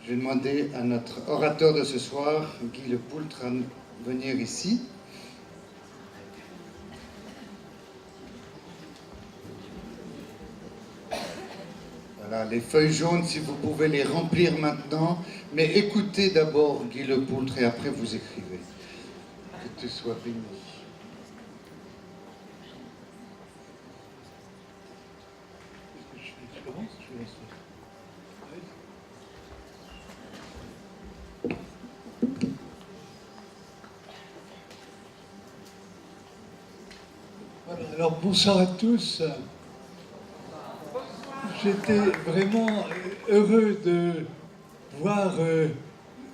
Je vais demander à notre orateur de ce soir, Guy Lepoultre, à venir ici. Voilà, les feuilles jaunes, si vous pouvez les remplir maintenant, mais écoutez d'abord Guy Lepoultre et après vous écrivez. Que tu sois béni. Voilà, alors bonsoir à tous. J'étais vraiment heureux de voir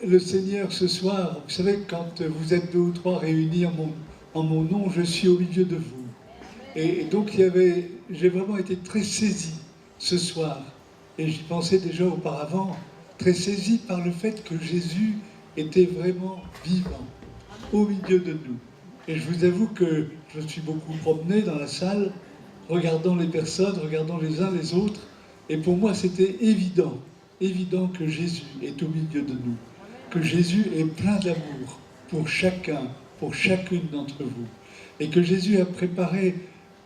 le Seigneur ce soir. Vous savez, quand vous êtes 2 ou 3 réunis en mon nom, je suis au milieu de vous. Et donc j'ai vraiment été très saisi ce soir. Et j'y pensais déjà auparavant, très saisi par le fait que Jésus était vraiment vivant au milieu de nous. Et je vous avoue que je me suis beaucoup promené dans la salle, regardant les personnes, regardant les uns les autres. Et pour moi, c'était évident que Jésus est au milieu de nous, que Jésus est plein d'amour pour chacun, pour chacune d'entre vous. Et que Jésus a préparé,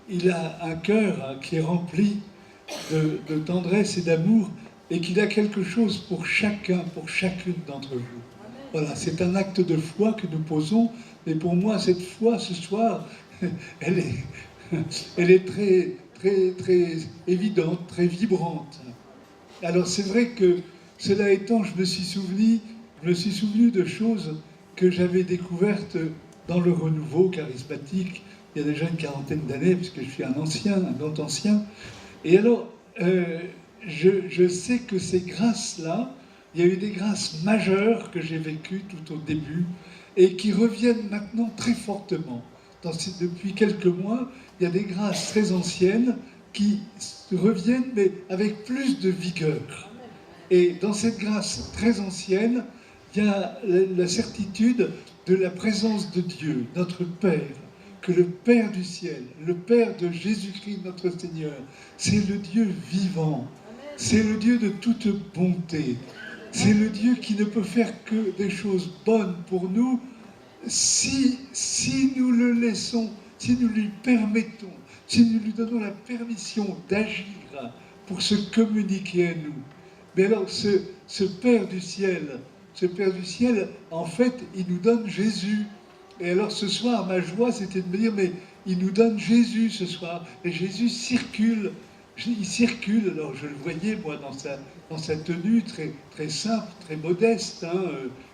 il a un cœur qui est rempli de tendresse et d'amour, et qu'il a quelque chose pour chacun, pour chacune d'entre vous. Voilà, c'est un acte de foi que nous posons, mais pour moi, cette foi, ce soir, elle est très, très, très évidente, très vibrante. Alors c'est vrai que, cela étant, je me suis souvenu de choses que j'avais découvertes dans le renouveau charismatique, il y a déjà une 40aine d'années, puisque je suis un grand ancien. Et alors, je sais que ces grâces-là, il y a eu des grâces majeures que j'ai vécues tout au début et qui reviennent maintenant très fortement. Depuis quelques mois, il y a des grâces très anciennes qui reviennent, mais avec plus de vigueur. Et dans cette grâce très ancienne, il y a la certitude de la présence de Dieu, notre Père, que le Père du ciel, le Père de Jésus-Christ notre Seigneur, c'est le Dieu vivant, c'est le Dieu de toute bonté, c'est le Dieu qui ne peut faire que des choses bonnes pour nous si nous le laissons, si nous lui permettons, si nous lui donnons la permission d'agir pour se communiquer à nous. Mais alors ce Père du ciel, en fait, il nous donne Jésus. Et alors ce soir, ma joie, c'était de me dire, mais il nous donne Jésus ce soir. Et Jésus circule. Il circule, alors je le voyais, moi, dans sa tenue très, très simple, très modeste,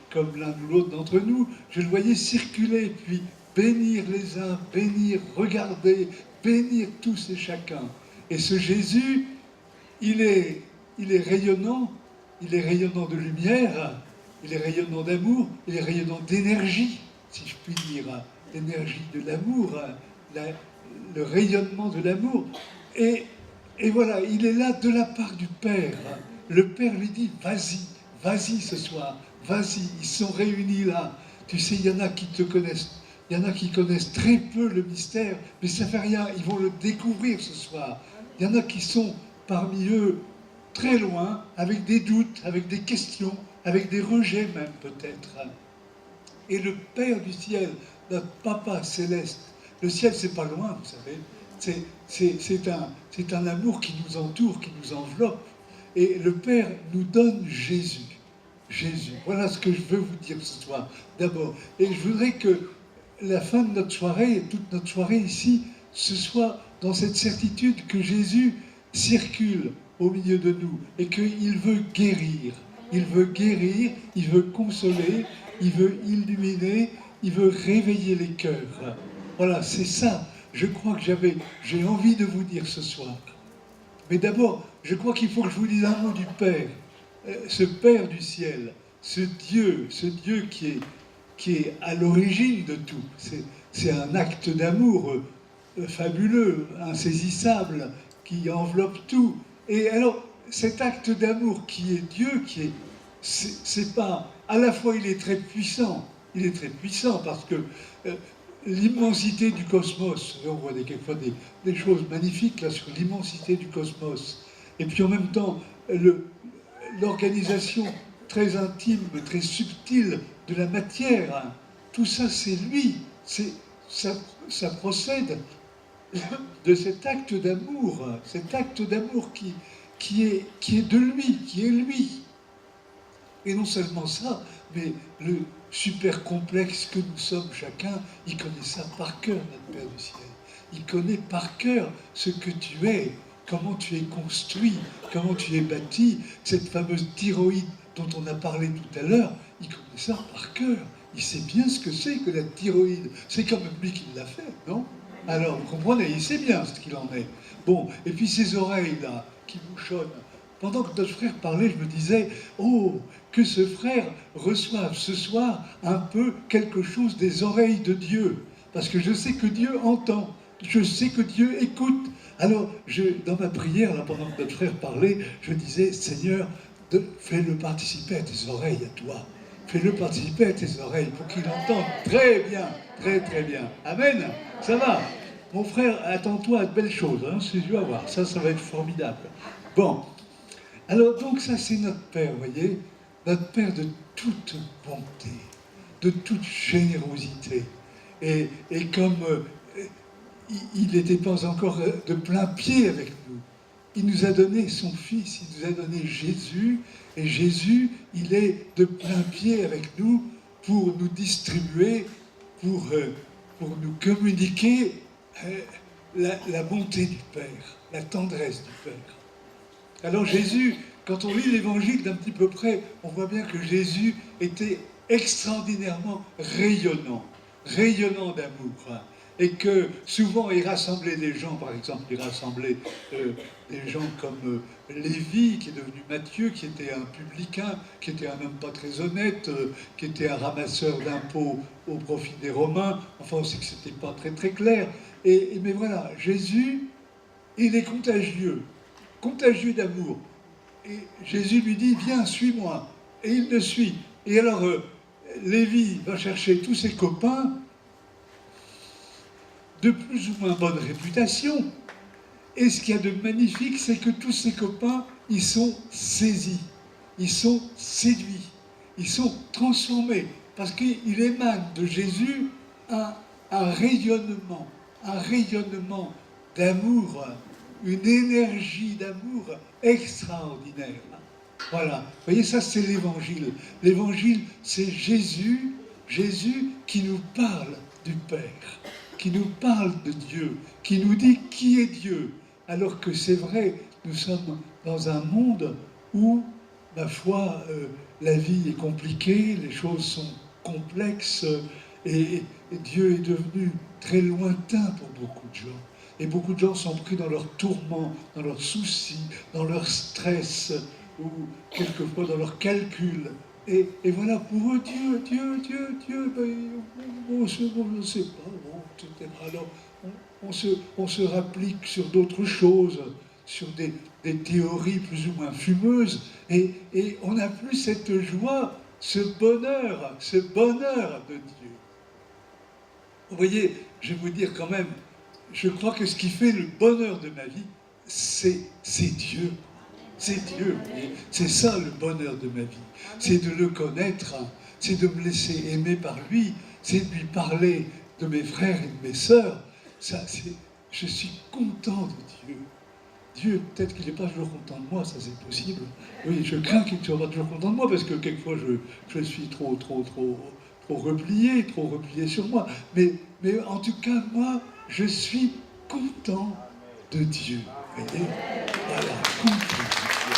comme l'un ou l'autre d'entre nous. Je le voyais circuler, puis bénir les uns, bénir, regarder, bénir tous et chacun. Et ce Jésus, il est rayonnant de lumière, il est rayonnant d'amour, il est rayonnant d'énergie, si je puis dire, l'énergie de l'amour, le rayonnement de l'amour. Et voilà, il est là de la part du Père. Le Père lui dit, vas-y ce soir, vas-y, ils sont réunis là. Tu sais, il y en a qui te connaissent, il y en a qui connaissent très peu le mystère, mais ça fait rien, ils vont le découvrir ce soir. Il y en a qui sont parmi eux très loin, avec des doutes, avec des questions, avec des rejets même peut-être. Et le Père du ciel, notre Papa céleste, le ciel c'est pas loin, vous savez, c'est un amour qui nous entoure, qui nous enveloppe. Et le Père nous donne Jésus. Jésus. Voilà ce que je veux vous dire ce soir, d'abord. Et je voudrais que la fin de notre soirée, et toute notre soirée ici, ce soit dans cette certitude que Jésus circule au milieu de nous et qu'il veut guérir. Il veut guérir, il veut consoler, il veut illuminer, il veut réveiller les cœurs. Voilà, c'est ça. Je crois que j'ai envie de vous dire ce soir. Mais d'abord, je crois qu'il faut que je vous dise un mot du Père. Ce Père du ciel, ce Dieu qui est à l'origine de tout. C'est un acte d'amour fabuleux, insaisissable, qui enveloppe tout. Et alors, cet acte d'amour qui est Dieu, c'est pas... À la fois, il est très puissant parce que l'immensité du cosmos, on voit quelquefois des choses magnifiques là sur l'immensité du cosmos, et puis en même temps l'organisation très intime, très subtil de la matière. Tout ça, c'est lui. Ça procède de cet acte d'amour qui est de lui, qui est lui. Et non seulement ça, mais le super complexe que nous sommes chacun, il connaît ça par cœur, notre Père du ciel. Il connaît par cœur ce que tu es, comment tu es construit, comment tu es bâti. Cette fameuse thyroïde dont on a parlé tout à l'heure, il connaît ça par cœur. Il sait bien ce que c'est que la thyroïde. C'est quand même lui qui l'a fait, non? Alors, vous comprenez, il sait bien ce qu'il en est. Bon, et puis ces oreilles-là, qui bouchonnent. Pendant que notre frère parlait, je me disais, oh, que ce frère reçoive ce soir un peu quelque chose des oreilles de Dieu. Parce que je sais que Dieu entend, je sais que Dieu écoute. Alors, dans ma prière, là, pendant que notre frère parlait, je disais, Seigneur, fais-le participer à tes oreilles, à toi. Fais-le participer à tes oreilles pour qu'il entende très bien, très très bien. Amen. Ça va. Mon frère, attends-toi à de belles choses, hein, si tu vas voir. Ça va être formidable. Bon. Alors donc ça c'est notre Père, vous voyez, notre Père de toute bonté, de toute générosité. Et comme il n'était pas encore de plein pied avec nous, il nous a donné son Fils, il nous a donné Jésus, et Jésus, il est de plein pied avec nous pour nous distribuer, pour nous communiquer la bonté du Père, la tendresse du Père. Alors Jésus, quand on lit l'évangile d'un petit peu près, on voit bien que Jésus était extraordinairement rayonnant d'amour. Et que souvent il rassemblait des gens, par exemple, il rassemblait des gens comme Lévi, qui est devenu Matthieu, qui était un publicain, qui était un homme pas très honnête, qui était un ramasseur d'impôts au profit des Romains. Enfin, on sait que c'était pas très très clair. Mais voilà, Jésus, il est contagieux d'amour. Et Jésus lui dit, viens, suis-moi. Et il le suit. Et alors, Lévi va chercher tous ses copains de plus ou moins bonne réputation. Et ce qu'il y a de magnifique, c'est que tous ses copains, ils sont saisis, ils sont séduits, ils sont transformés. Parce qu'il émane de Jésus un rayonnement d'amour, une énergie d'amour extraordinaire. Voilà. Vous voyez, ça c'est l'évangile. L'évangile, c'est Jésus qui nous parle du Père, qui nous parle de Dieu, qui nous dit qui est Dieu. Alors que c'est vrai, nous sommes dans un monde où, ma foi, la vie est compliquée, les choses sont complexes, et Dieu est devenu très lointain pour beaucoup de gens. Et beaucoup de gens sont pris dans leurs tourments, dans leurs soucis, dans leur stress, ou quelquefois dans leurs calculs. Et voilà, pour eux, Dieu, ben, on ne sait pas, bon, etc. Alors, on se rapplique sur d'autres choses, sur des théories plus ou moins fumeuses, et on n'a plus cette joie, ce bonheur de Dieu. Vous voyez, je vais vous dire quand même, je crois que ce qui fait le bonheur de ma vie, c'est Dieu. C'est Dieu. C'est ça le bonheur de ma vie. C'est de le connaître, c'est de me laisser aimer par lui, c'est de lui parler de mes frères et de mes sœurs. Je suis content de Dieu. Dieu, peut-être qu'il n'est pas toujours content de moi, ça c'est possible. Oui, je crains qu'il ne soit pas toujours content de moi, parce que quelquefois je suis trop replié sur moi. Mais en tout cas, moi, je suis content de Dieu. Vous voyez ? Voilà, content de Dieu.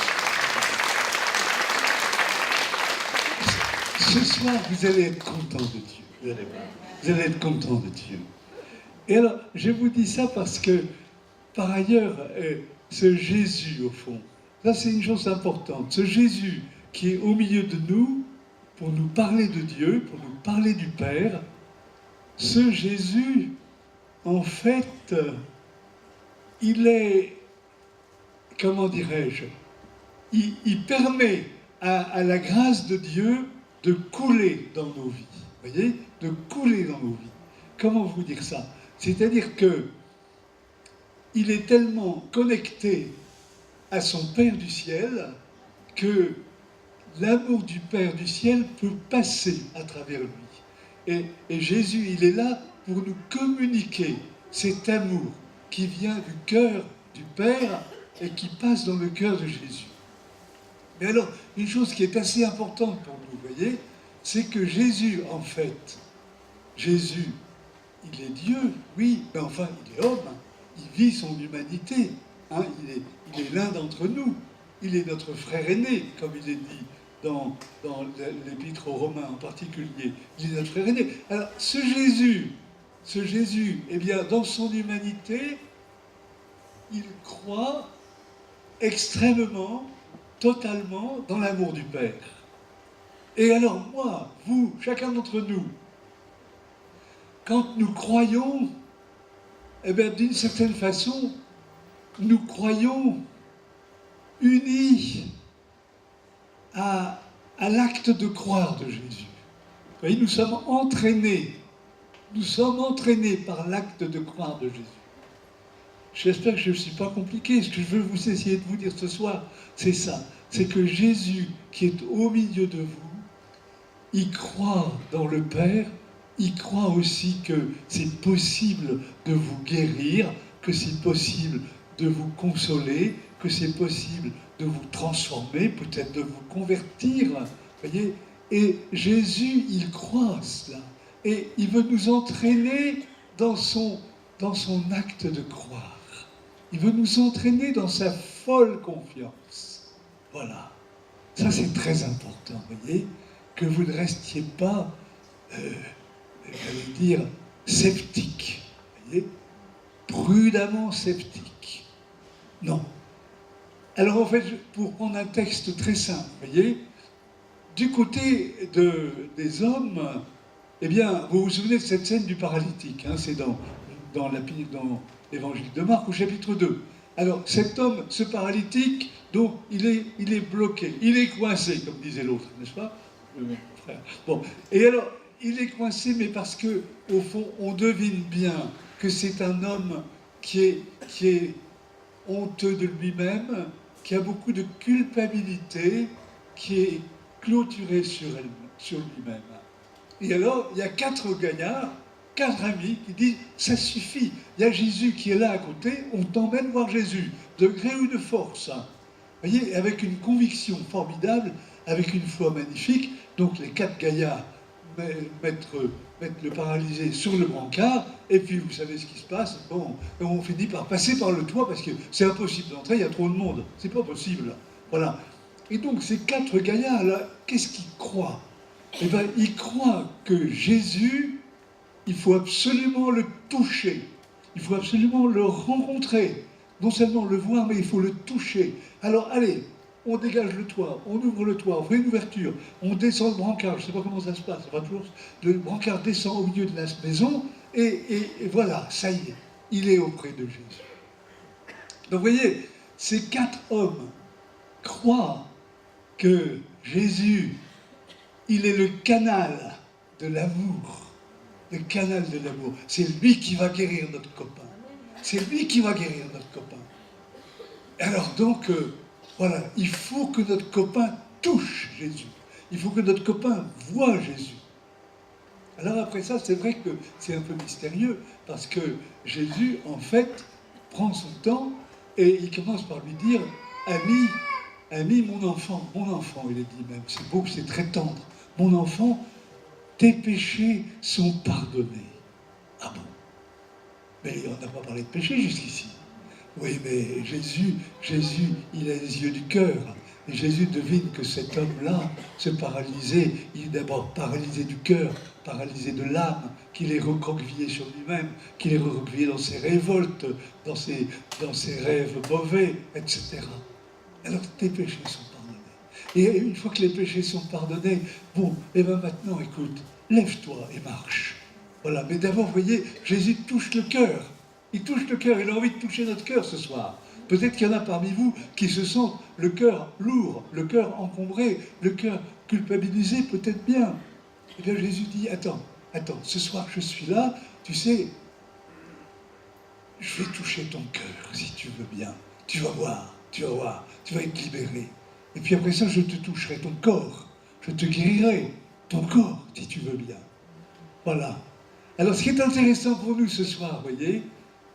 Ce soir, vous allez être content de Dieu. Vous allez être content de Dieu. Et alors, je vous dis ça parce que, par ailleurs, ce Jésus, au fond, ça c'est une chose importante. Ce Jésus qui est au milieu de nous, pour nous parler de Dieu, pour nous parler du Père, ce Jésus, en fait, il est, comment dirais-je, il permet à la grâce de Dieu de couler dans nos vies. Vous voyez ? De couler dans nos vies. Comment vous dire ça ? C'est-à-dire que il est tellement connecté à son Père du ciel que l'amour du Père du ciel peut passer à travers lui. Et Jésus, il est là pour nous communiquer cet amour qui vient du cœur du Père et qui passe dans le cœur de Jésus. Mais alors, une chose qui est assez importante pour nous, vous voyez, c'est que Jésus, en fait, Jésus, il est Dieu, oui, mais enfin, il est homme, il vit son humanité, hein, il est l'un d'entre nous, il est notre frère aîné, comme il est dit dans l'Épître aux Romains en particulier, il est notre frère aîné. Alors, ce Jésus, eh bien, dans son humanité, il croit extrêmement, totalement dans l'amour du Père. Et alors, moi, vous, chacun d'entre nous, quand nous croyons, eh bien, d'une certaine façon, nous croyons unis à l'acte de croire de Jésus. Vous voyez, nous sommes entraînés par l'acte de croire de Jésus. J'espère que je ne suis pas compliqué. Ce que je veux vous essayer de vous dire ce soir, c'est ça. C'est que Jésus, qui est au milieu de vous, il croit dans le Père, il croit aussi que c'est possible de vous guérir, que c'est possible de vous consoler, que c'est possible de vous transformer, peut-être de vous convertir. Voyez, et Jésus, il croit à cela. Et il veut nous entraîner dans son acte de croire. Il veut nous entraîner dans sa folle confiance. Voilà. Ça, c'est très important, vous voyez, que vous ne restiez pas, j'allais dire, sceptique. Vous voyez, prudemment sceptique. Non. Alors, en fait, pour prendre un texte très simple, vous voyez, du côté des hommes, eh bien, vous vous souvenez de cette scène du paralytique, hein, c'est dans l'évangile de Marc au chapitre 2. Alors, cet homme, ce paralytique, donc, il est bloqué, il est coincé, comme disait l'autre, n'est-ce pas, mon frère. Bon, et alors, il est coincé, mais parce que, au fond, on devine bien que c'est un homme qui est honteux de lui-même, qui a beaucoup de culpabilité, qui est clôturé sur lui-même. Et alors, il y a 4 gaillards, 4 amis qui disent « ça suffit, il y a Jésus qui est là à côté, on t'emmène voir Jésus, de gré ou de force. » Vous voyez, avec une conviction formidable, avec une foi magnifique, donc les 4 gaillards mettent le paralysé sur le brancard, et puis vous savez ce qui se passe, bon, on finit par passer par le toit, parce que c'est impossible d'entrer, il y a trop de monde, c'est pas possible. Voilà. Et donc ces 4 gaillards-là, qu'est-ce qu'ils croient? Eh bien, ils croient que Jésus, il faut absolument le toucher, il faut absolument le rencontrer, non seulement le voir, mais il faut le toucher. Alors allez, on dégage le toit, on ouvre le toit, on fait une ouverture, on descend le brancard, je ne sais pas comment ça se passe, enfin, toujours, le brancard descend au milieu de la maison, et voilà, ça y est, il est auprès de Jésus. Donc vous voyez, ces 4 hommes croient que Jésus, il est le canal de l'amour. Le canal de l'amour. C'est lui qui va guérir notre copain. C'est lui qui va guérir notre copain. Alors donc, voilà, il faut que notre copain touche Jésus. Il faut que notre copain voie Jésus. Alors après ça, c'est vrai que c'est un peu mystérieux, parce que Jésus, en fait, prend son temps et il commence par lui dire « Ami, mon enfant, il est dit même, c'est beau, c'est très tendre. Mon enfant, tes péchés sont pardonnés. » Ah bon? Mais on n'a pas parlé de péché jusqu'ici. Oui, mais Jésus, il a les yeux du cœur. Et Jésus devine que cet homme-là, ce paralysé, il est d'abord paralysé du cœur, paralysé de l'âme, qu'il est recroquevillé sur lui-même, qu'il est recroquevillé dans ses révoltes, dans ses rêves mauvais, etc. Alors tes péchés sont pardonnés. Et une fois que les péchés sont pardonnés, bon, et bien maintenant, écoute, lève-toi et marche. Voilà, mais d'abord, vous voyez, Jésus touche le cœur. Il touche le cœur, il a envie de toucher notre cœur ce soir. Peut-être qu'il y en a parmi vous qui se sentent le cœur lourd, le cœur encombré, le cœur culpabilisé, peut-être bien. Et bien Jésus dit, attends, ce soir je suis là, tu sais, je vais toucher ton cœur, si tu veux bien. Tu vas voir, tu vas être libéré. Et puis après ça, je te toucherai ton corps. Je te guérirai ton corps, si tu veux bien. Voilà. Alors, ce qui est intéressant pour nous ce soir, vous voyez,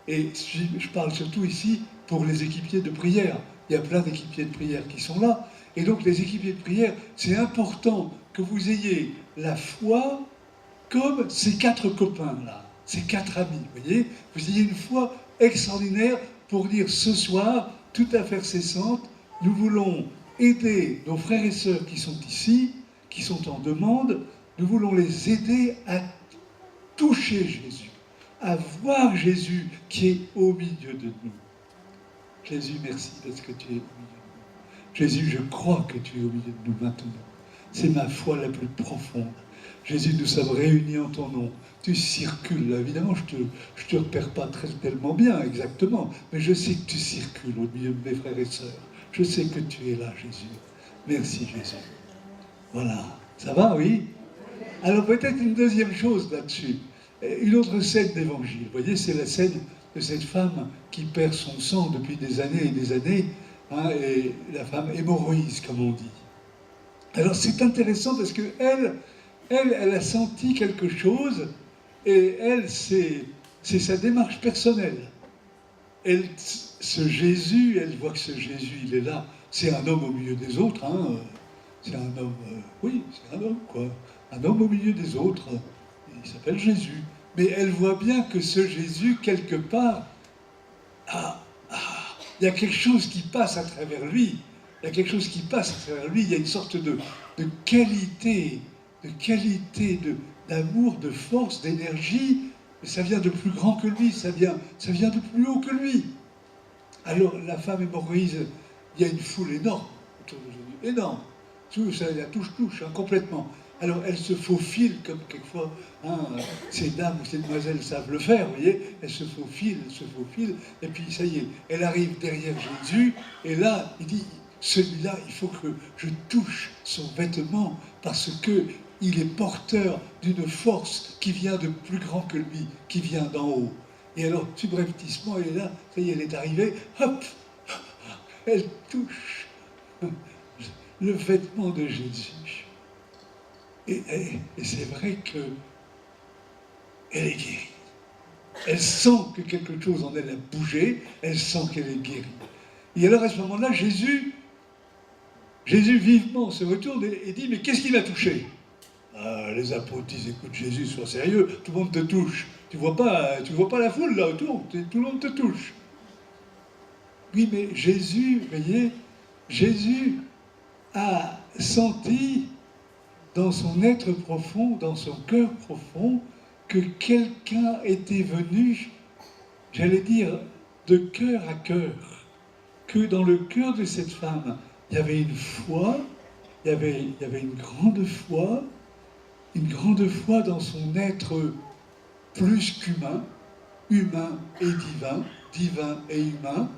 et je parle surtout ici pour les équipiers de prière. Il y a plein d'équipiers de prière qui sont là. Et donc, les équipiers de prière, c'est important que vous ayez la foi comme ces 4 copains-là, ces 4 amis, vous voyez. Vous ayez une foi extraordinaire pour dire ce soir, tout à fait cessante, nous voulons aider nos frères et sœurs qui sont ici, qui sont en demande, nous voulons les aider à toucher Jésus, à voir Jésus qui est au milieu de nous. Jésus, merci parce que tu es au milieu de nous. Jésus, je crois que tu es au milieu de nous maintenant. C'est ma foi la plus profonde. Jésus, nous sommes réunis en ton nom. Tu circules, là. Évidemment, je te repère pas tellement bien, exactement, mais je sais que tu circules au milieu de mes frères et sœurs. Je sais que tu es là, Jésus. Merci, Jésus. Voilà. Ça va, oui? Alors peut-être une deuxième chose là-dessus. Une autre scène d'évangile. Vous voyez, c'est la scène de cette femme qui perd son sang depuis des années et des années, hein, et la femme hémorroïse, comme on dit. Alors c'est intéressant parce que elle a senti quelque chose, et elle, c'est sa démarche personnelle. Ce Jésus, elle voit que ce Jésus, il est là. C'est un homme au milieu des autres, hein. C'est un homme, oui, c'est un homme, quoi. Un homme au milieu des autres. Il s'appelle Jésus. Mais elle voit bien que ce Jésus, quelque part, il y a quelque chose qui passe à travers lui. Il y a quelque chose qui passe à travers lui. Il y a une sorte de qualité, d'amour, de force, d'énergie. Mais ça vient de plus grand que lui, ça vient de plus haut que lui. Alors la femme hémorroïse, il y a une foule énorme autour de Jésus, énorme. Ça la touche, hein, complètement. Alors elle se faufile, comme quelquefois ces dames ou ces demoiselles savent le faire, vous voyez, elle se faufile, et puis ça y est, elle arrive derrière Jésus, et là, il dit, celui-là, il faut que je touche son vêtement, parce que il est porteur d'une force qui vient de plus grand que lui, qui vient d'en haut. Et alors, subrepticement, elle est là, ça y est, elle est arrivée, hop, elle touche le vêtement de Jésus. Et c'est vrai qu'elle est guérie. Elle sent que quelque chose en elle a bougé, elle sent qu'elle est guérie. Et alors à ce moment-là, Jésus vivement se retourne et dit, mais qu'est-ce qui l'a touché? Les apôtres disent, écoute Jésus, sois sérieux, tout le monde te touche. Tu vois pas la foule là autour, tout le monde te touche. Oui, mais Jésus, vous voyez, Jésus a senti dans son être profond, dans son cœur profond, que quelqu'un était venu, j'allais dire, de cœur à cœur, que dans le cœur de cette femme, il y avait une foi, il y avait une grande foi dans son être plus qu'humain, humain et divin, divin et humain.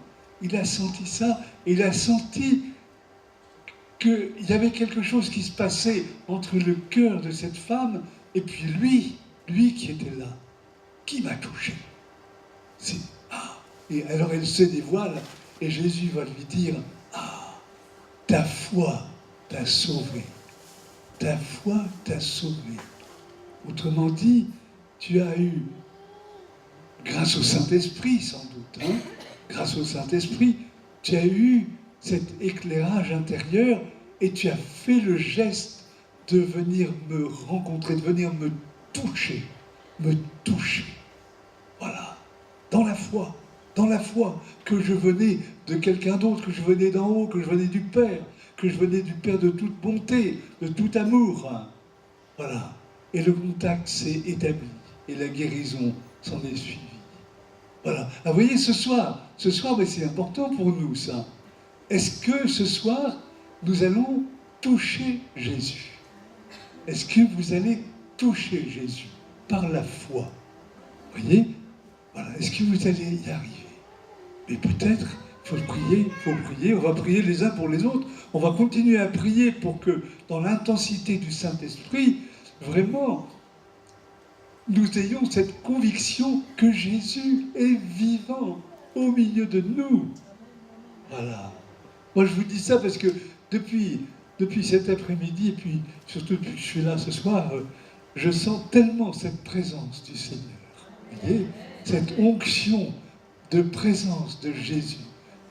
Il a senti ça, et il a senti qu'il y avait quelque chose qui se passait entre le cœur de cette femme et puis lui qui était là, qui m'a touché. Et alors elle se dévoile et Jésus va lui dire, ta foi t'a sauvé. Ta foi t'a sauvé. Autrement dit, tu as eu, grâce au Saint-Esprit sans doute, grâce au Saint-Esprit, tu as eu cet éclairage intérieur et tu as fait le geste de venir me rencontrer, de venir me toucher. Voilà, dans la foi que je venais de quelqu'un d'autre, que je venais d'en haut, que je venais du Père, de toute bonté, de tout amour. Voilà, et le contact s'est établi et la guérison s'en est suivie. Voilà, alors, vous voyez, ce soir, mais c'est important pour nous ça. Est-ce que ce soir, nous allons toucher Jésus? Est-ce que vous allez toucher Jésus par la foi? Vous voyez? Voilà. Est-ce que vous allez y arriver? Mais peut-être, il faut prier, on va prier les uns pour les autres. On va continuer à prier pour que, dans l'intensité du Saint-Esprit, vraiment, nous ayons cette conviction que Jésus est vivant au milieu de nous. Voilà. Moi, je vous dis ça parce que depuis cet après-midi, et puis surtout depuis que je suis là ce soir, je sens tellement cette présence du Seigneur. Vous voyez, cette onction de présence de Jésus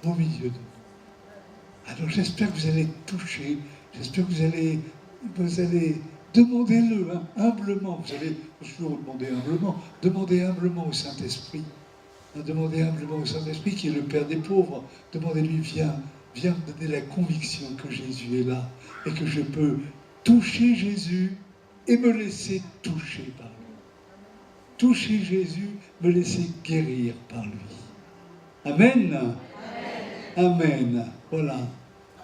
au milieu de nous. Alors j'espère que vous allez être touchés, j'espère que vous allez demandez-le humblement. Vous allez toujours demander humblement au Saint-Esprit. Demandez humblement au Saint-Esprit qui est le Père des pauvres. Demandez-lui, viens me donner la conviction que Jésus est là et que je peux toucher Jésus et me laisser toucher par lui. Toucher Jésus, me laisser guérir par lui. Amen. Amen. Voilà.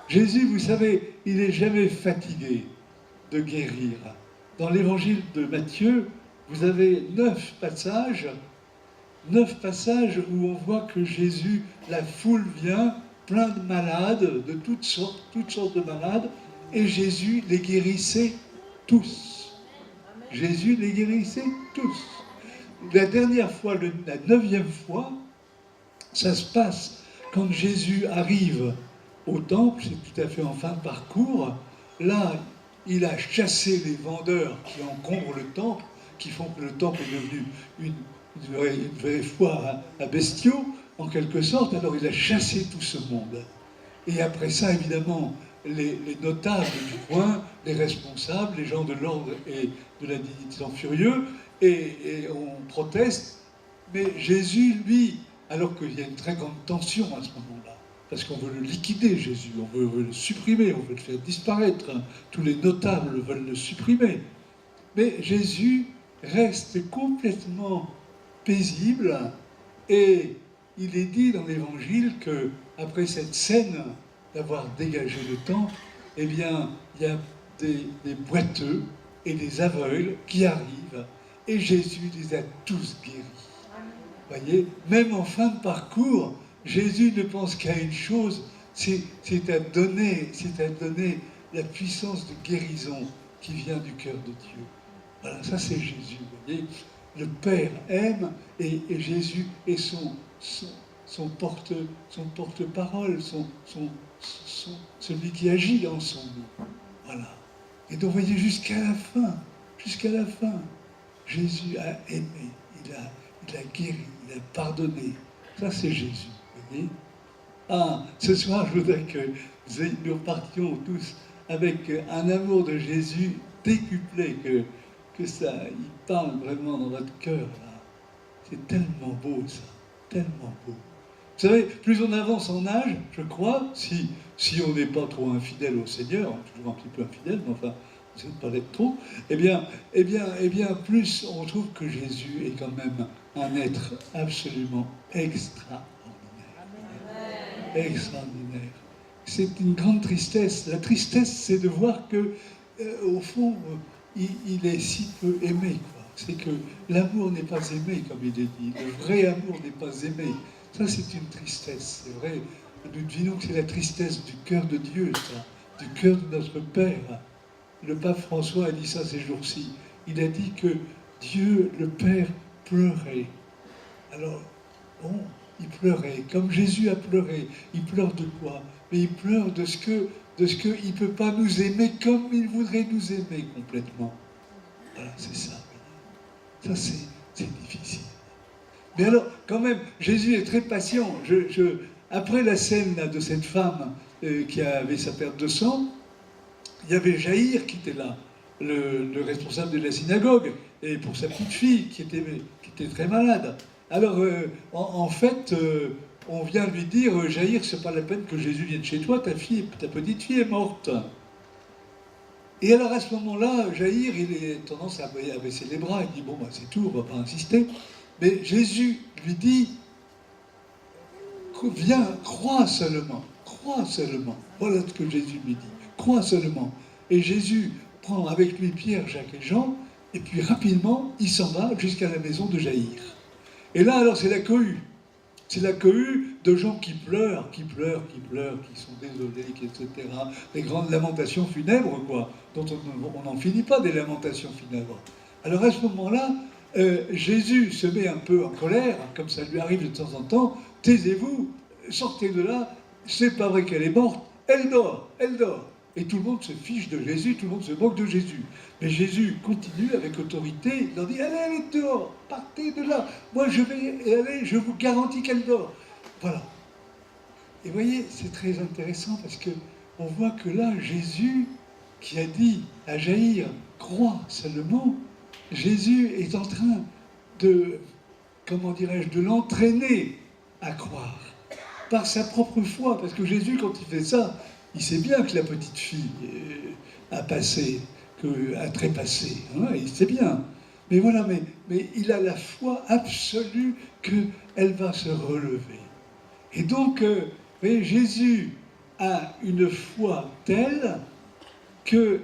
Jésus, vous savez, il n'est jamais fatigué de guérir. Dans l'évangile de Matthieu, vous avez 9 passages où on voit que Jésus, la foule vient, plein de malades, de toutes sortes de malades, et Jésus les guérissait tous. Jésus les guérissait tous. La dernière fois, la 9e fois, ça se passe quand Jésus arrive au temple, c'est tout à fait en fin de parcours. Là, il a chassé les vendeurs qui encombrent le temple, qui font que le temple est devenu une vraie foire à bestiaux, en quelque sorte. Alors il a chassé tout ce monde. Et après ça, évidemment, les notables du coin, les responsables, les gens de l'ordre et de la dignité sont furieux, et on proteste. Mais Jésus, lui, alors qu'il y a une très grande tension à ce moment-là, parce qu'on veut le liquider, Jésus, on veut le supprimer, on veut le faire disparaître. Tous les notables veulent le supprimer. Mais Jésus reste complètement paisible, et il est dit dans l'Évangile qu'après cette scène d'avoir dégagé le temple, eh bien, il y a des boiteux et des aveugles qui arrivent, et Jésus les a tous guéris. Vous voyez, même en fin de parcours, Jésus ne pense qu'à une chose, c'est à donner la puissance de guérison qui vient du cœur de Dieu. Voilà, ça c'est Jésus, vous voyez. Le Père aime, et Jésus est son porte-parole, celui qui agit en son nom. Voilà. Et donc, vous voyez, jusqu'à la fin, Jésus a aimé, il a guéri, il a pardonné. Ça, c'est Jésus, vous voyez. Ah, ce soir, je voudrais que nous repartions tous avec un amour de Jésus décuplé, que ça, il parle vraiment dans votre cœur, là. C'est tellement beau, ça, tellement beau. Vous savez, plus on avance en âge, je crois, si on n'est pas trop infidèle au Seigneur, toujours un petit peu infidèle, mais enfin, on ne sait pas l'être trop, eh bien, plus on trouve que Jésus est quand même un être absolument extraordinaire. Extraordinaire. C'est une grande tristesse. La tristesse, c'est de voir que, au fond, il est si peu aimé, quoi. C'est que l'amour n'est pas aimé, comme il est dit. Le vrai amour n'est pas aimé. Ça, c'est une tristesse. C'est vrai. Nous devinons que c'est la tristesse du cœur de Dieu, ça, du cœur de notre Père. Le pape François a dit ça ces jours-ci. Il a dit que Dieu, le Père, pleurait. Alors, bon, il pleurait, comme Jésus a pleuré. Il pleure de quoi? Mais il pleure de ce qu'il ne peut pas nous aimer comme il voudrait nous aimer complètement. Voilà, c'est ça. Ça, c'est difficile. Mais alors, quand même, Jésus est très patient. Après la scène là, de cette femme qui avait sa perte de sang, il y avait Jaïr qui était là, le responsable de la synagogue, et pour sa petite fille qui était très malade. Alors, en fait, on vient lui dire, Jaïr, c'est pas la peine que Jésus vienne chez toi, ta petite fille est morte. Et alors à ce moment-là, Jaïr, il a tendance à baisser les bras, il dit, bon, bah, c'est tout, on va pas insister. Mais Jésus lui dit, viens, crois seulement. Voilà ce que Jésus lui dit, crois seulement. Et Jésus prend avec lui Pierre, Jacques et Jean, et puis rapidement, il s'en va jusqu'à la maison de Jaïr. Et là, alors, c'est la cohue. C'est la cohue de gens qui pleurent, qui sont désolés, etc. Les grandes lamentations funèbres, quoi, dont on n'en finit pas des lamentations funèbres. Alors à ce moment-là, Jésus se met un peu en colère, comme ça lui arrive de temps en temps. Taisez-vous, sortez de là, c'est pas vrai qu'elle est morte, elle dort, elle dort. Et tout le monde se fiche de Jésus, tout le monde se moque de Jésus. Mais Jésus continue avec autorité, il leur dit, allez, elle est dehors, partez de là. Moi, je vais aller, je vous garantis qu'elle dort. Voilà. Et vous voyez, c'est très intéressant parce que on voit que là, Jésus, qui a dit à Jaïr, crois seulement, Jésus est en train de, comment dirais-je, de l'entraîner à croire par sa propre foi. Parce que Jésus, quand il fait ça, il sait bien que la petite fille a passé, a trépassé. Hein, il sait bien. Mais voilà, mais il a la foi absolue qu'elle va se relever. Et donc, vous voyez, Jésus a une foi telle qu'il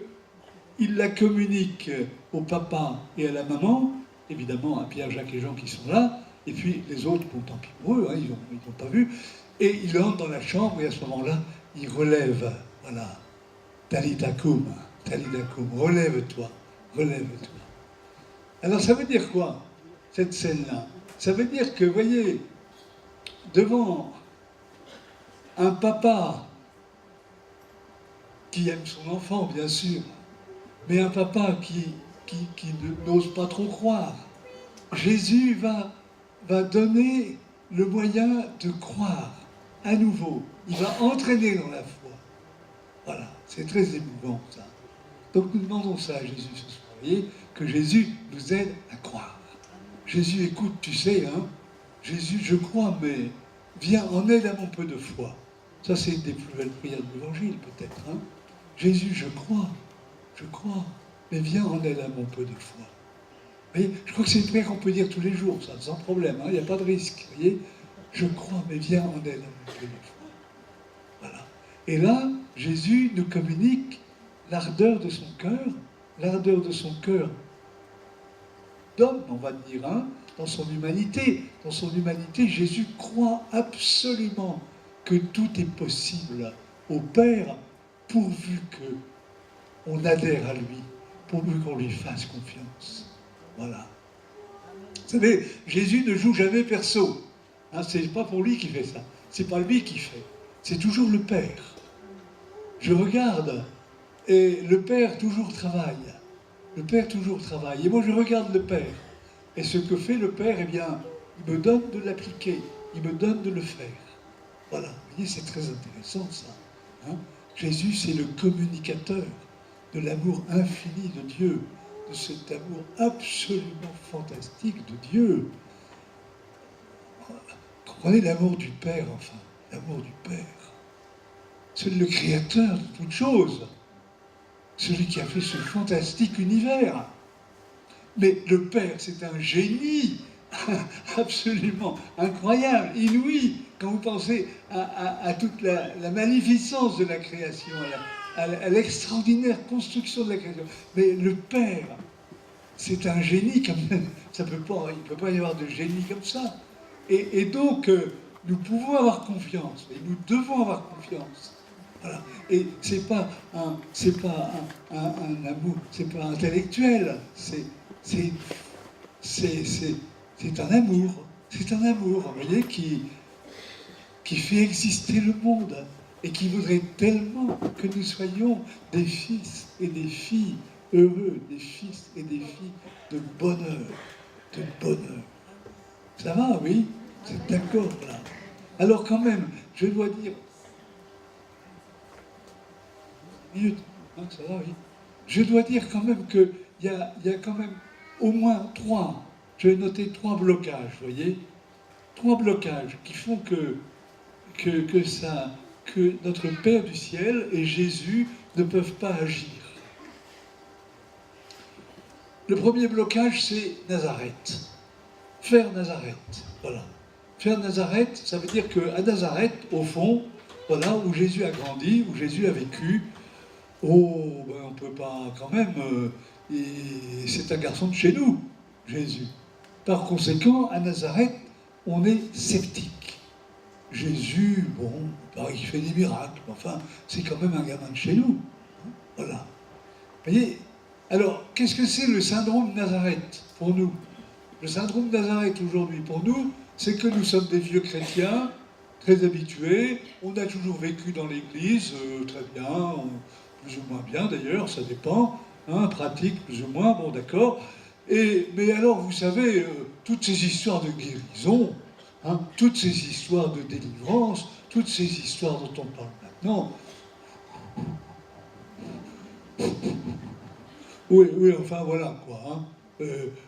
la communique au papa et à la maman, évidemment à Pierre, Jacques et Jean qui sont là, et puis les autres, bon, tant pis pour eux, hein, ils n'ont pas vu, et il entre dans la chambre et à ce moment-là, il relève, voilà, Talita Koum, relève-toi, relève-toi. Alors ça veut dire quoi, cette scène-là? Ça veut dire que, vous voyez, devant un papa qui aime son enfant, bien sûr, mais un papa qui n'ose pas trop croire, Jésus va donner le moyen de croire à nouveau. Il va entraîner dans la foi. Voilà, c'est très émouvant ça. Donc nous demandons ça à Jésus ce soir, vous voyez, que Jésus nous aide à croire. Jésus, écoute, tu sais, hein, Jésus, je crois, mais viens en aide à mon peu de foi. Ça, c'est une des plus belles prières de l'Évangile, peut-être. Hein. Jésus, je crois, mais viens en aide à mon peu de foi. Vous voyez, je crois que c'est une prière qu'on peut dire tous les jours, ça, sans problème, il n'y a pas de risque. Vous voyez, je crois, mais viens en aide à mon peu de foi. Voilà. Et là, Jésus nous communique l'ardeur de son cœur d'homme, on va dire, hein, dans son humanité. Dans son humanité, Jésus croit absolument que tout est possible au Père, pourvu qu'on adhère à lui, pourvu qu'on lui fasse confiance. Voilà. Vous savez, Jésus ne joue jamais perso. Hein, c'est pas pour lui qu'il fait ça. C'est pas lui qui fait. C'est toujours le Père. Je regarde et le Père toujours travaille. Le Père toujours travaille. Et moi, je regarde le Père. Et ce que fait le Père, eh bien, il me donne de l'appliquer. Il me donne de le faire. Voilà. Vous voyez, c'est très intéressant, ça. Hein, Jésus, c'est le communicateur de l'amour infini de Dieu, de cet amour absolument fantastique de Dieu. Comprenez l'amour du Père, enfin, l'amour du Père. C'est le créateur de toutes choses, celui qui a fait ce fantastique univers. Mais le Père, c'est un génie absolument incroyable, inouï, quand vous pensez à toute la magnificence de la création, à l'extraordinaire construction de la création. Mais le Père, c'est un génie comme ça. Il ne peut pas y avoir de génie comme ça. Et donc, nous pouvons avoir confiance, et nous devons avoir confiance. Voilà. Et c'est pas un amour, c'est pas intellectuel, c'est un amour, vous voyez, qui fait exister le monde et qui voudrait tellement que nous soyons des fils et des filles heureux, des fils et des filles de bonheur, de bonheur. Ça va, oui? Vous êtes d'accord, là? Alors quand même, je dois dire... Ça va, oui. Je dois dire quand même qu'il y a quand même au moins je vais noter 3 blocages, vous voyez? 3 blocages qui font que notre Père du ciel et Jésus ne peuvent pas agir. Le premier blocage, c'est Nazareth. Faire Nazareth, voilà. Faire Nazareth, ça veut dire qu'à Nazareth, au fond, voilà, où Jésus a grandi, où Jésus a vécu, on ne peut pas quand même... c'est un garçon de chez nous, Jésus. Par conséquent, à Nazareth, on est sceptique. Jésus, bon, il fait des miracles, mais enfin, c'est quand même un gamin de chez nous. Voilà. Vous voyez? Alors, qu'est-ce que c'est le syndrome de Nazareth pour nous? Le syndrome de Nazareth aujourd'hui pour nous, c'est que nous sommes des vieux chrétiens, très habitués, on a toujours vécu dans l'église, très bien, plus ou moins bien d'ailleurs, ça dépend, hein, pratique plus ou moins, bon d'accord. Mais alors, vous savez, toutes ces histoires de guérison, hein, toutes ces histoires de délivrance, toutes ces histoires dont on parle maintenant, oui, oui, enfin voilà quoi. Hein.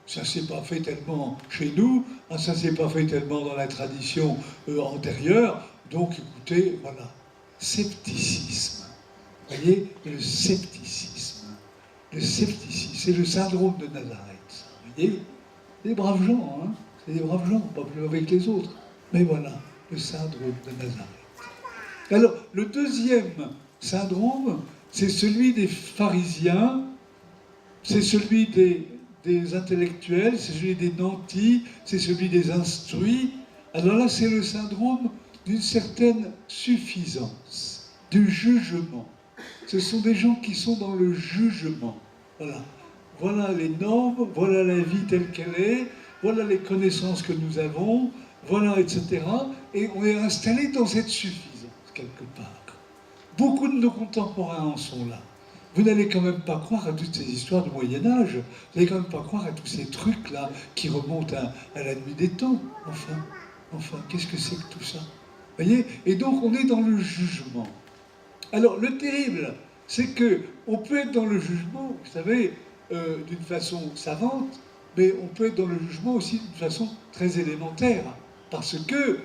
Ça s'est pas fait tellement chez nous, hein, ça s'est pas fait tellement dans la tradition antérieure. Donc écoutez, voilà, scepticisme. Vous voyez, le scepticisme. Le scepticisme, c'est le syndrome de Nazareth. Vous voyez, c'est des braves gens, hein. C'est des braves gens, pas plus avec les autres. Mais voilà, le syndrome de Nazareth. Alors, le deuxième syndrome, c'est celui des pharisiens. C'est celui des intellectuels, c'est celui des nantis, c'est celui des instruits. Alors là, c'est le syndrome d'une certaine suffisance, du jugement. Ce sont des gens qui sont dans le jugement. Voilà. Voilà les normes, voilà la vie telle qu'elle est, voilà les connaissances que nous avons, voilà, etc. Et on est installé dans cette suffisance, quelque part. Beaucoup de nos contemporains en sont là. Vous n'allez quand même pas croire à toutes ces histoires du Moyen-Âge. Vous n'allez quand même pas croire à tous ces trucs-là qui remontent à la nuit des temps. Enfin, qu'est-ce que c'est que tout ça? Vous voyez? Et donc, on est dans le jugement. Alors, le terrible, c'est que on peut être dans le jugement, vous savez, d'une façon savante, mais on peut être dans le jugement aussi d'une façon très élémentaire. Parce que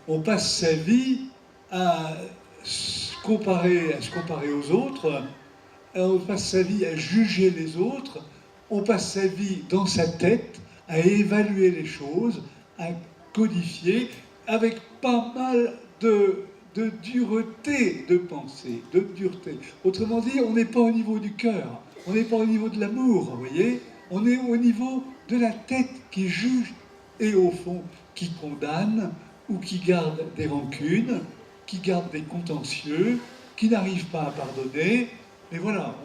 on passe sa vie à se comparer aux autres, on passe sa vie à juger les autres, on passe sa vie dans sa tête à évaluer les choses, à codifier, avec pas mal de dureté de pensée, de dureté. Autrement dit, on n'est pas au niveau du cœur, on n'est pas au niveau de l'amour, vous voyez, on est au niveau de la tête qui juge et au fond qui condamne ou qui garde des rancunes, qui garde des contentieux, qui n'arrive pas à pardonner. Mais voilà,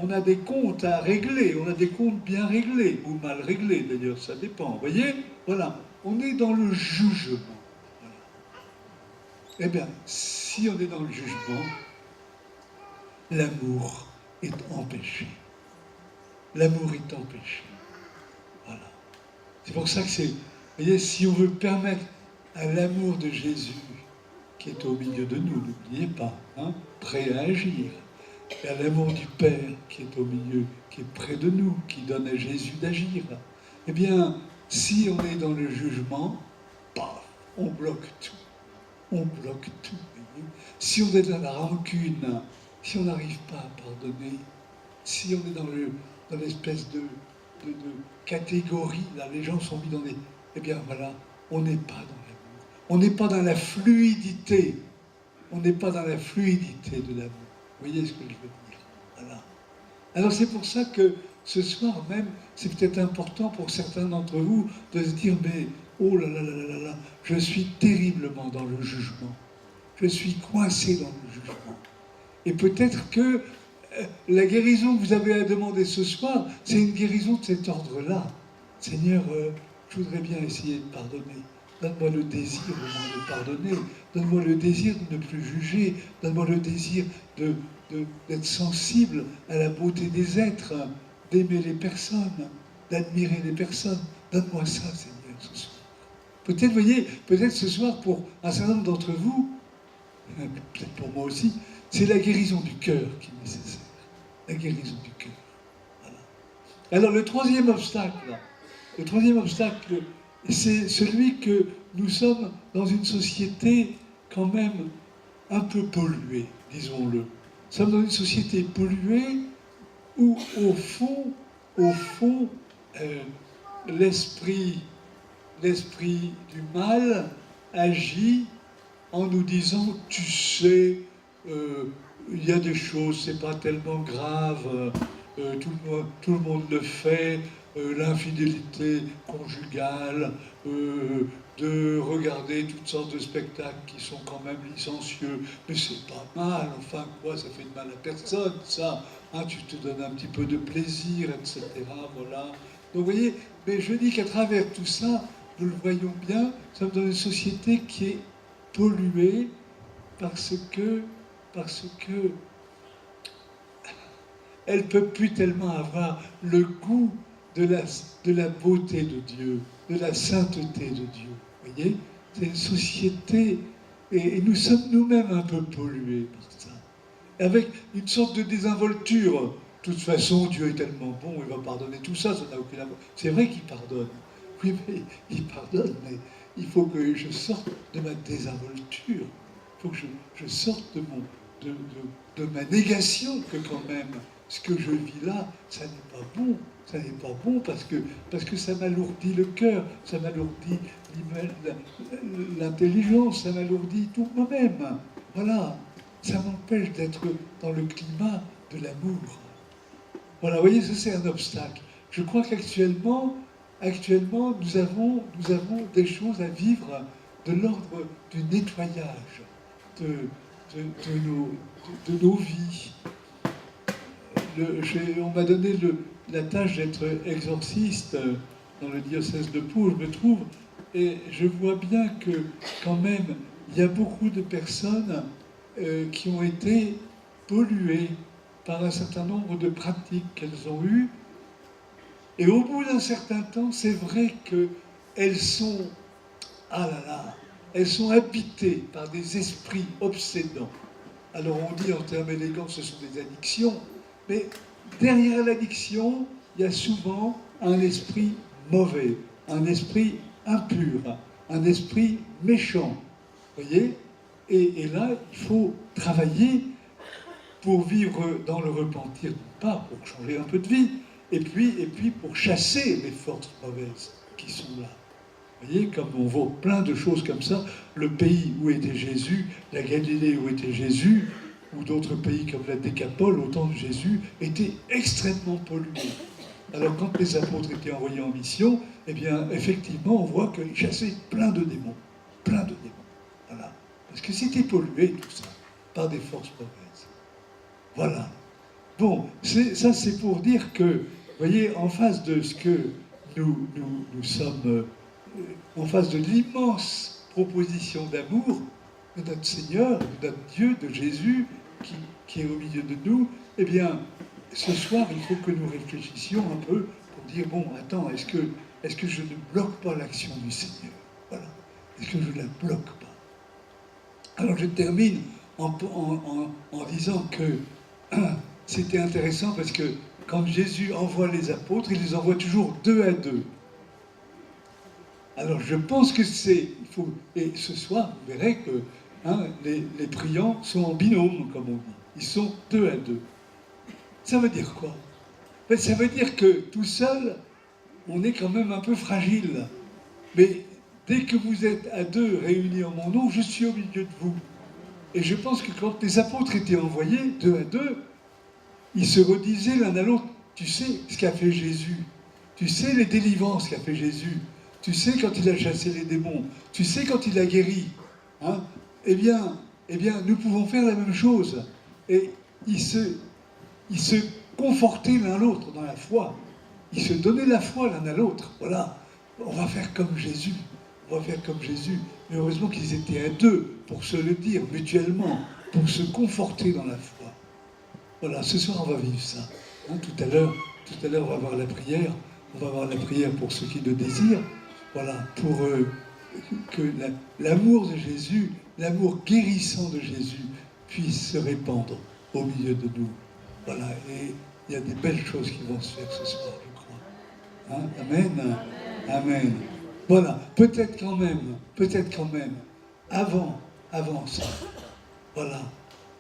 on a des comptes à régler, on a des comptes bien réglés, ou mal réglés d'ailleurs, ça dépend. Vous voyez, voilà, on est dans le jugement. Voilà. Eh bien, si on est dans le jugement, l'amour est empêché. L'amour est empêché. Voilà. C'est pour ça que c'est... Vous voyez, si on veut permettre à l'amour de Jésus, qui est au milieu de nous, n'oubliez pas, hein, prêt à agir, et à l'amour du Père qui est au milieu, qui est près de nous, qui donne à Jésus d'agir, eh bien, si on est dans le jugement, paf, on bloque tout. On bloque tout. Voyez. Si on est dans la rancune, si on n'arrive pas à pardonner, si on est dans l'espèce de catégorie, là, les gens sont mis dans des... Eh bien, voilà, on n'est pas dans l'amour. On n'est pas dans la fluidité. On n'est pas dans la fluidité de l'amour. Vous voyez ce que je veux dire? Voilà. Alors c'est pour ça que ce soir même, c'est peut-être important pour certains d'entre vous de se dire, mais oh là là là là là, je suis terriblement dans le jugement. Je suis coincé dans le jugement. Et peut-être que la guérison que vous avez à demander ce soir, c'est une guérison de cet ordre-là. Seigneur, je voudrais bien essayer de pardonner. Donne-moi le désir au moins de pardonner. Donne-moi le désir de ne plus juger. Donne-moi le désir d'être sensible à la beauté des êtres, d'aimer les personnes, d'admirer les personnes. Donne-moi ça, Seigneur, ce soir. Peut-être, voyez, peut-être ce soir, pour un certain nombre d'entre vous, peut-être pour moi aussi, c'est la guérison du cœur qui est nécessaire. La guérison du cœur. Voilà. Alors le troisième obstacle, c'est celui que nous sommes dans une société quand même un peu polluée, disons-le. Nous sommes dans une société polluée où, au fond, l'esprit du mal agit en nous disant, tu sais, il y a des choses, c'est pas tellement grave, tout le monde le fait, l'infidélité conjugale, de regarder toutes sortes de spectacles qui sont quand même licencieux, mais c'est pas mal, enfin quoi, ça fait de mal à personne, ça, hein, tu te donnes un petit peu de plaisir, etc., voilà. Donc vous voyez, mais je dis qu'à travers tout ça, nous le voyons bien, nous sommes dans une société qui est polluée parce que elle ne peut plus tellement avoir le goût de la beauté de Dieu, de la sainteté de Dieu. Vous voyez, c'est une société, et nous sommes nous-mêmes un peu pollués par ça, avec une sorte de désinvolture. De toute façon, Dieu est tellement bon, il va pardonner tout ça, ça n'a aucune importance. C'est vrai qu'il pardonne. Oui, mais il pardonne, mais il faut que je sorte de ma désinvolture. Il faut que je sorte de ma négation que quand même, ce que je vis là, ça n'est pas bon. Ça n'est pas bon parce que ça m'alourdit le cœur, ça m'alourdit l'intelligence, ça m'alourdit tout moi-même. Voilà, ça m'empêche d'être dans le climat de l'amour. Voilà, vous voyez, ça c'est un obstacle. Je crois qu'actuellement, nous avons des choses à vivre de l'ordre du nettoyage de nos vies. On m'a donné la tâche d'être exorciste dans le diocèse de Pau, je me trouve, et je vois bien que quand même, il y a beaucoup de personnes qui ont été polluées par un certain nombre de pratiques qu'elles ont eues. Et au bout d'un certain temps, c'est vrai qu'elles sont, ah là là, elles sont habitées par des esprits obsédants. Alors on dit en termes élégants, ce sont des addictions, mais derrière l'addiction, il y a souvent un esprit mauvais, un esprit impur, un esprit méchant. Vous voyez ? Et là, il faut travailler pour vivre dans le repentir, pas pour changer un peu de vie, et puis pour chasser les forces mauvaises qui sont là. Vous voyez, comme on voit plein de choses comme ça, le pays où était Jésus, la Galilée où était Jésus, ou d'autres pays comme la Décapole au temps de Jésus, étaient extrêmement pollués. Alors quand les apôtres étaient envoyés en mission, eh bien effectivement on voit qu'ils chassaient plein de démons. Voilà. Parce que c'était pollué tout ça, par des forces mauvaises. Voilà. Bon, ça c'est pour dire que, vous voyez, en face de ce que nous sommes, en face de l'immense proposition d'amour de notre Seigneur, de notre Dieu, de Jésus, qui est au milieu de nous, eh bien, ce soir, il faut que nous réfléchissions un peu pour dire, bon, attends, est-ce que je ne bloque pas l'action du Seigneur? Voilà. Est-ce que je ne la bloque pas? Alors, je termine en disant que c'était intéressant parce que quand Jésus envoie les apôtres, il les envoie toujours 2 à 2. Alors, je pense que et ce soir, vous verrez que les priants sont en binôme, comme on dit. Ils sont 2 à 2. Ça veut dire quoi? Ça veut dire que tout seul, on est quand même un peu fragile. Mais dès que vous êtes à 2 réunis en mon nom, je suis au milieu de vous. Et je pense que quand les apôtres étaient envoyés 2 à 2, ils se redisaient l'un à l'autre. Tu sais ce qu'a fait Jésus. Tu sais les délivrances qu'a fait Jésus. Tu sais quand il a chassé les démons. Tu sais quand il a guéri. Hein? Eh bien, nous pouvons faire la même chose. Et ils se confortaient l'un l'autre dans la foi. Ils se donnaient la foi l'un à l'autre. Voilà, on va faire comme Jésus. On va faire comme Jésus. Mais heureusement qu'ils étaient à 2 pour se le dire mutuellement, pour se conforter dans la foi. Voilà, ce soir on va vivre ça. Hein, tout à l'heure, on va avoir la prière. On va avoir la prière pour ceux qui le désirent. Voilà, pour que l'amour de Jésus, l'amour guérissant de Jésus puisse se répandre au milieu de nous. Voilà, et il y a des belles choses qui vont se faire ce soir, je crois. Hein? Amen. Amen. Voilà, peut-être quand même, avant ça, voilà,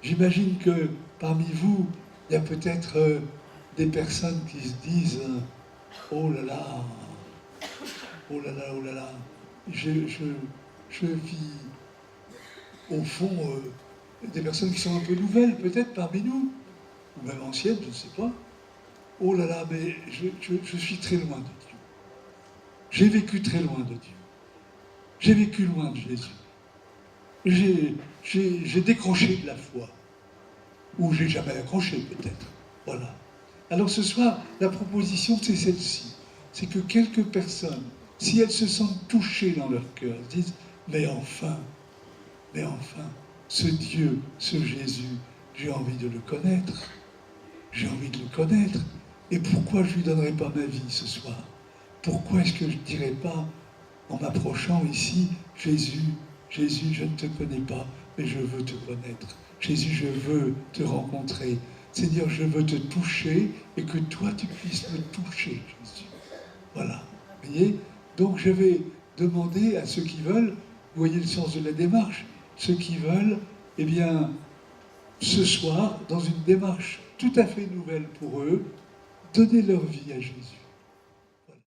j'imagine que parmi vous, il y a peut-être des personnes qui se disent oh là là, je vis au fond des personnes qui sont un peu nouvelles, peut-être parmi nous, ou même anciennes, je ne sais pas. Oh là là, mais je suis très loin de Dieu. J'ai vécu très loin de Dieu. J'ai vécu loin de Jésus. J'ai décroché de la foi. Ou j'ai jamais accroché, peut-être. Voilà. Alors ce soir, la proposition, c'est celle-ci. C'est que quelques personnes si elles se sentent touchées dans leur cœur, elles disent, mais enfin, ce Dieu, ce Jésus, j'ai envie de le connaître. J'ai envie de le connaître. Et pourquoi je ne lui donnerai pas ma vie ce soir? Pourquoi est-ce que je ne dirais pas, en m'approchant ici, Jésus, Jésus, je ne te connais pas, mais je veux te connaître. Jésus, je veux te rencontrer. Seigneur, je veux te toucher et que toi, tu puisses me toucher, Jésus. Voilà. Vous voyez? Donc, je vais demander à ceux qui veulent, vous voyez le sens de la démarche, ceux qui veulent, eh bien, ce soir, dans une démarche tout à fait nouvelle pour eux, donner leur vie à Jésus.